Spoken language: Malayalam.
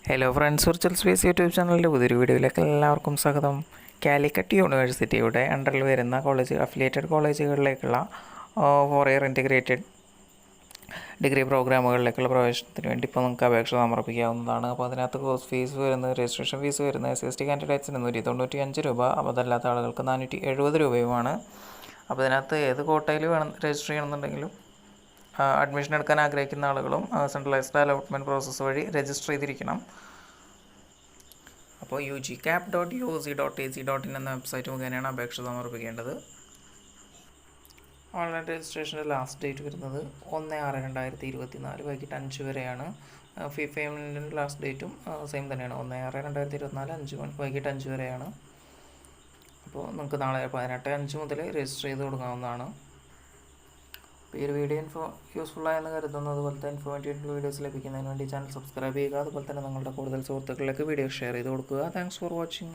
Hello friends, virtual space YouTube ചാനലിൻ്റെ പുതിയൊരു വീഡിയോയിലേക്ക് എല്ലാവർക്കും സ്വാഗതം. കാലിക്കറ്റ് യൂണിവേഴ്സിറ്റിയുടെ അണ്ടറിൽ വരുന്ന അഫിലിയേറ്റഡ് കോളേജുകളിലേക്കുള്ള 4 ഇയർ ഇൻറ്റഗ്രേറ്റഡ് ഡിഗ്രി പ്രോഗ്രാമുകളിലേക്കുള്ള പ്രവേശനത്തിന് വേണ്ടി ഇപ്പോൾ നിങ്ങൾക്ക് അപേക്ഷ സമർപ്പിക്കാവുന്നതാണ്. അപ്പോൾ അതിനകത്ത് കോഴ്സ് ഫീസ് വരുന്നത്, രജിസ്ട്രേഷൻ ഫീസ് വരുന്നത് SC കാൻഡിഡേറ്റ്സിന് 195 രൂപ, അതല്ലാത്ത ആളുകൾക്ക് 470 രൂപയുമാണ്. അപ്പോൾ ഇതിനകത്ത് ഏത് കോട്ടയിൽ രജിസ്റ്റർ ചെയ്യണമെന്നുണ്ടെങ്കിലും അഡ്മിഷൻ എടുക്കാൻ ആഗ്രഹിക്കുന്ന ആളുകളും സെൻട്രലൈസ്ഡ് അലോട്ട്മെൻറ്റ് പ്രോസസ്സ് വഴി രജിസ്റ്റർ ചെയ്തിരിക്കണം. അപ്പോൾ ugcap.uc.ac.in എന്ന വെബ്സൈറ്റ് മുഖേനയാണ് അപേക്ഷ സമർപ്പിക്കേണ്ടത്. ഓൺലൈൻ രജിസ്ട്രേഷൻ്റെ ലാസ്റ്റ് ഡേറ്റ് വരുന്നത് 1/6/2024 വൈകിട്ട് 5 വരെയാണ്. ഫീ പേയ്മെൻറ്റിൻ്റെ ലാസ്റ്റ് ഡേറ്റും സെയിം തന്നെയാണ്, 1/6/2024 വൈകിട്ട് 5 വരെയാണ്. അപ്പോൾ നിങ്ങൾക്ക് നാളെ 18/5 മുതൽ രജിസ്റ്റർ ചെയ്ത് കൊടുക്കാവുന്നതാണ്. ഈ ഒരു വീഡിയോ യൂസ്ഫുള്ളായെന്ന് കരുതുന്നു. അതുപോലത്തെ ഇൻഫോർമേറ്റീവ് വീഡിയോസ് ലഭിക്കുന്നതിന് വേണ്ടി ചാനൽ സബ്സ്ക്രൈബ് ചെയ്യുക. അതുപോലെ തന്നെ നിങ്ങളുടെ കൂടുതൽ സുഹൃത്തുക്കളിലേക്ക് വീഡിയോ ഷെയർ ചെയ്ത് കൊടുക്കുക. Thanks for watching.